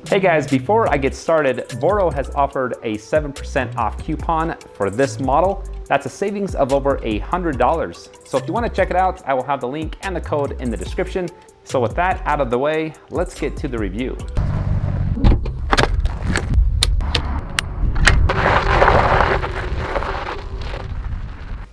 Hey guys, before I get started, Voro has offered a 7% off coupon for this model. That's a savings of over $100. So if you want to check it out, I will have the link and the code in the description. So with that out of the way, let's get to the review.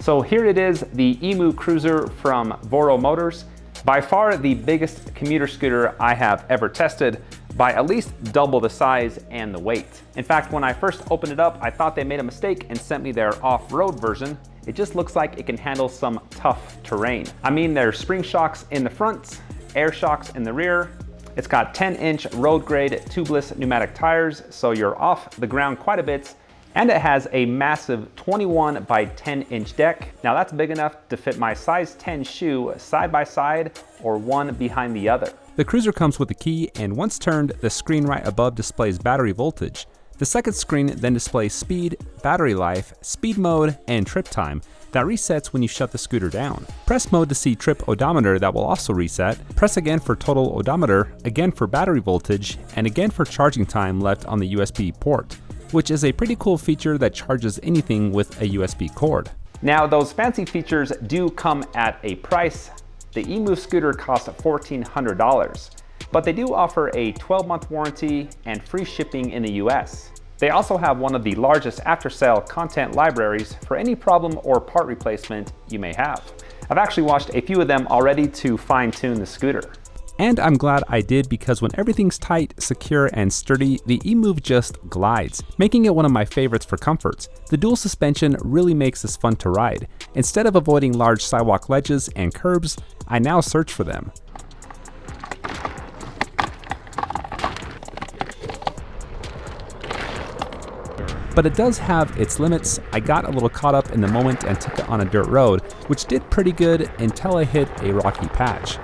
So here it is, the Emove Cruiser from Voro Motors. By far the biggest commuter scooter I have ever tested, by at least double the size and the weight. In fact, when I first opened it up, I thought they made a mistake and sent me their off-road version. It just looks like it can handle some tough terrain. I mean, there's spring shocks in the front, air shocks in the rear. It's got 10-inch road grade tubeless pneumatic tires, so you're off the ground quite a bit. And it has a massive 21 by 10-inch deck. Now that's big enough to fit my size 10 shoe side by side or one behind the other. The Cruiser comes with a key, and once turned, the screen right above displays battery voltage. The second screen then displays speed, battery life, speed mode, and trip time that resets when you shut the scooter down. Press mode to see trip odometer that will also reset. Press again for total odometer, again for battery voltage, and again for charging time left on the USB port, which is a pretty cool feature that charges anything with a USB cord. Now those fancy features do come at a price. The Emove scooter costs $1,400, but they do offer a 12-month warranty and free shipping in the US. They also have one of the largest after-sale content libraries for any problem or part replacement you may have. I've actually watched a few of them already to fine-tune the scooter. And I'm glad I did, because when everything's tight, secure, and sturdy, the Emove just glides, making it one of my favorites for comfort. The dual suspension really makes this fun to ride. Instead of avoiding large sidewalk ledges and curbs, I now search for them. But it does have its limits. I got a little caught up in the moment and took it on a dirt road, which did pretty good until I hit a rocky patch.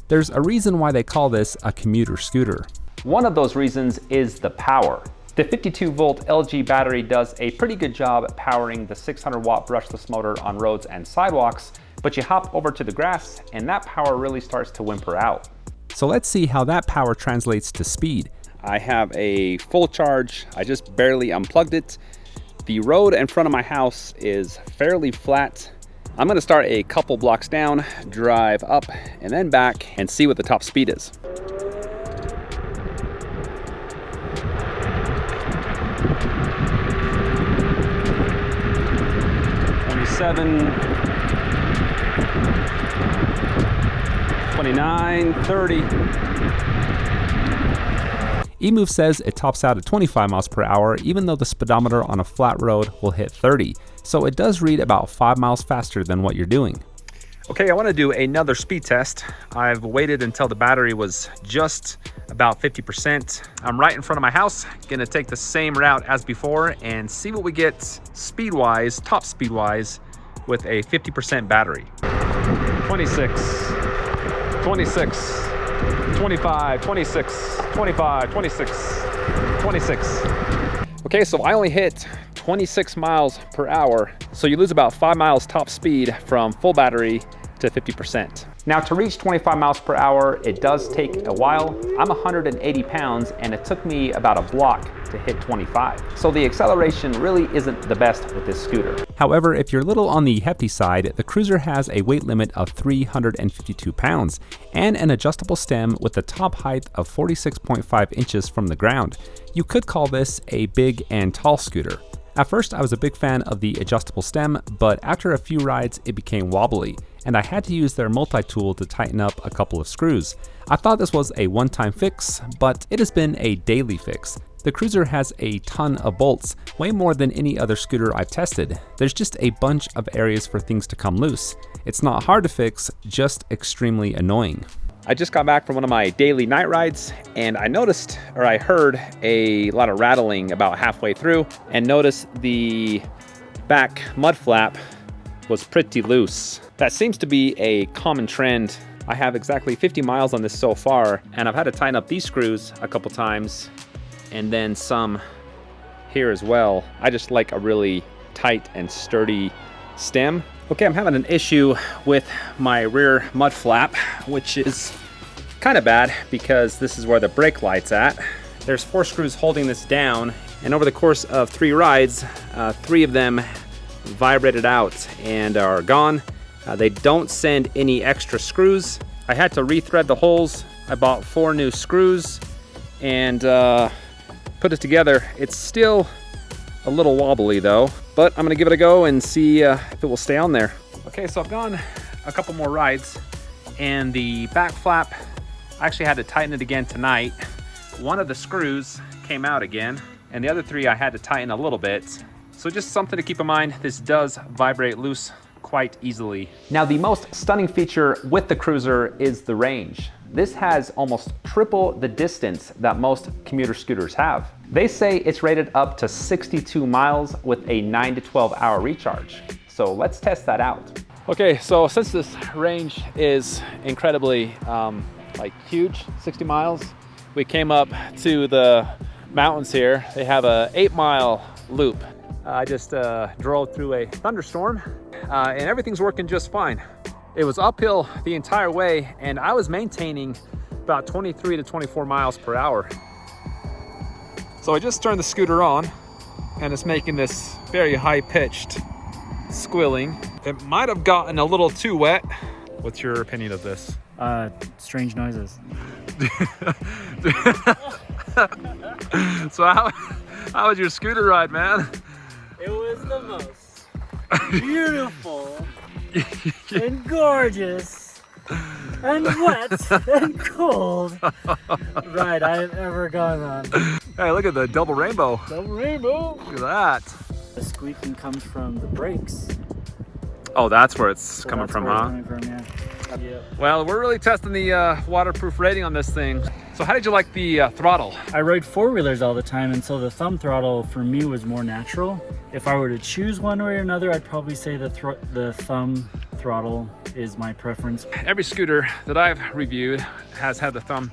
There's a reason why they call this a commuter scooter. One of those reasons is the power. The 52-volt LG battery does a pretty good job powering the 600-watt brushless motor on roads and sidewalks, but you hop over to the grass and that power really starts to whimper out. So let's see how that power translates to speed. I have a full charge. I just barely unplugged it. The road in front of my house is fairly flat. I'm gonna start a couple blocks down, drive up and then back and see what the top speed is. "27, 29, 30. Emove says it tops out at 25 miles per hour, even though the speedometer on a flat road will hit 30. So it does read about 5 miles faster than what you're doing. Okay, I want to do another speed test. I've waited until the battery was just about 50%. I'm right in front of my house, gonna take the same route as before and see what we get speed-wise, top speed-wise, with a 50% battery. 26, 26, 25, 26, 25, 26, 26. Okay, so I only hit 26 miles per hour. So you lose about 5 miles top speed from full battery to 50%. Now to reach 25 miles per hour, it does take a while. I'm 180 pounds and it took me about a block to hit 25. So the acceleration really isn't the best with this scooter. However, if you're a little on the hefty side, the Cruiser has a weight limit of 352 pounds and an adjustable stem with a top height of 46.5 inches from the ground. You could call this a big and tall scooter. At first, I was a big fan of the adjustable stem, but after a few rides, it became wobbly, and I had to use their multi-tool to tighten up a couple of screws. I thought this was a one-time fix, but it has been a daily fix. The Cruiser has a ton of bolts, way more than any other scooter I've tested. There's just a bunch of areas for things to come loose. It's not hard to fix, just extremely annoying. I just got back from one of my daily night rides and I noticed, or I heard a lot of rattling about halfway through and noticed the back mud flap was pretty loose. That seems to be a common trend. I have exactly 50 miles on this so far and I've had to tighten up these screws a couple times and then some here as well. I just like a really tight and sturdy stem. Okay, I'm having an issue with my rear mud flap, which is kind of bad because this is where the brake light's at. There's 4 screws holding this down, and over the course of 3 rides, 3 of them vibrated out and are gone. They don't send any extra screws. I had to rethread the holes. I bought 4 new screws and put it together. It's still a little wobbly though, but I'm gonna give it a go and see if it will stay on there. Okay, so I've gone a couple more rides, and the back flap, I actually had to tighten it again tonight. One of the screws came out again, and the other 3 I had to tighten a little bit. So just something to keep in mind, this does vibrate loose quite easily. Now, the most stunning feature with the Cruiser is the range. This has almost triple the distance that most commuter scooters have. They say it's rated up to 62 miles with a 9 to 12 hour recharge. So let's test that out. Okay, so since this range is incredibly huge, 60 miles, we came up to the mountains here. They have a 8-mile loop. I just drove through a thunderstorm and everything's working just fine. It was uphill the entire way, and I was maintaining about 23 to 24 miles per hour. So I just turned the scooter on, and it's making this very high-pitched squealing. It might have gotten a little too wet. What's your opinion of this? Strange noises. So how was your scooter ride, man? It was the most beautiful and gorgeous and wet and cold ride I've ever gone on. Hey, look at the double rainbow. Double rainbow. Look at that. The squeaking comes from the brakes. Oh, that's where it's coming from, huh? Coming from, yeah. Yep. Well, we're really testing the waterproof rating on this thing. So how did you like the throttle? I ride 4-wheelers all the time, and so the thumb throttle for me was more natural. If I were to choose one way or another, I'd probably say the thumb throttle is my preference. Every scooter that I've reviewed has had the thumb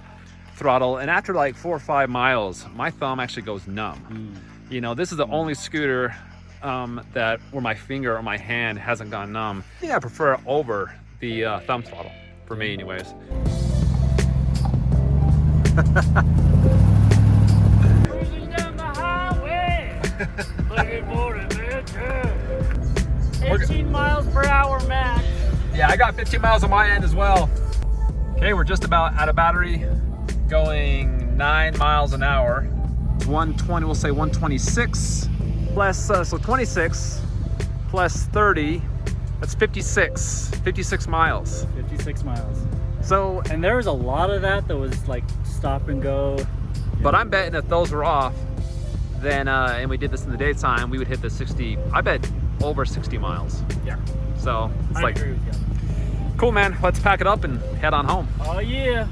throttle, and after like 4 or 5 miles, my thumb actually goes numb. You know, this is the only scooter that where my finger or my hand hasn't gone numb. I think I prefer it over the thumb throttle, for me anyways. Cruising down the highway, looking for an adventure. 18 miles per hour max. Yeah, I got 15 miles on my end as well. Okay, we're just about out of battery, going 9 miles an hour. 120, we'll say 126 plus, so 26 plus 30, that's 56 miles. 56 miles. So, And there was a lot of that was like stop and go. but I'm betting if those were off, then, and we did this in the daytime, we would hit the 60, I bet over 60 miles. Yeah. So, it's I like, agree with you. cool, man, let's pack it up and head on home. Oh yeah.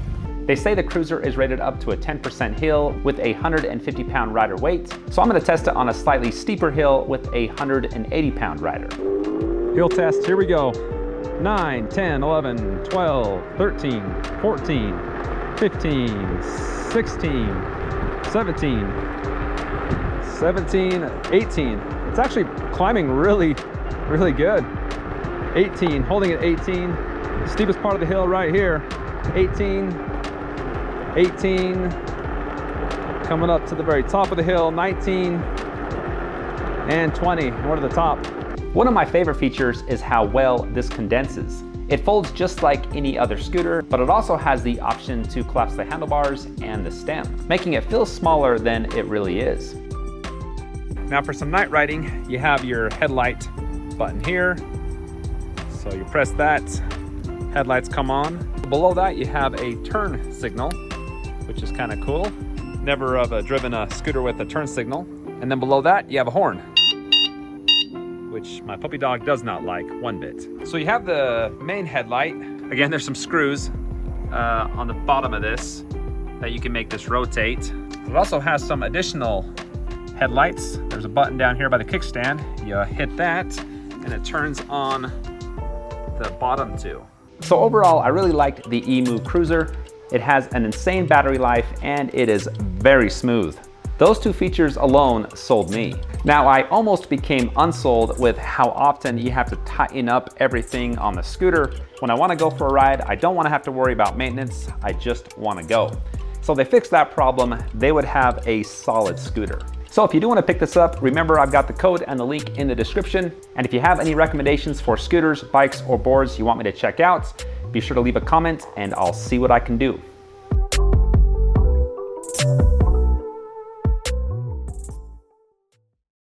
They say the Cruiser is rated up to a 10% hill with a 150-pound rider weight, so I'm going to test it on a slightly steeper hill with a 180-pound rider. Hill test, here we go. 9, 10, 11, 12, 13, 14, 15, 16, 17, 18. It's actually climbing really good. 18, holding at 18. The steepest part of the hill right here. 18, coming up to the very top of the hill, 19, and 20, more to the top. One of my favorite features is how well this condenses. It folds just like any other scooter, but it also has the option to collapse the handlebars and the stem, making it feel smaller than it really is. Now for some night riding, you have your headlight button here. So you press that, headlights come on. Below that, you have a turn signal, which is kind of cool. Never have driven a scooter with a turn signal. And then below that, you have a horn, which my puppy dog does not like one bit. So you have the main headlight. Again, there's some screws on the bottom of this that you can make this rotate. It also has some additional headlights. There's a button down here by the kickstand. You hit that and it turns on the bottom two. So overall, I really liked the Emove Cruiser. It has an insane battery life and it is very smooth. Those two features alone sold me. Now, I almost became unsold with how often you have to tighten up everything on the scooter. When I want to go for a ride, I don't want to have to worry about maintenance. I just want to go. So they fixed that problem. They would have a solid scooter. So if you do want to pick this up, remember I've got the code and the link in the description. And if you have any recommendations for scooters, bikes, or boards you want me to check out, be sure to leave a comment and I'll see what I can do.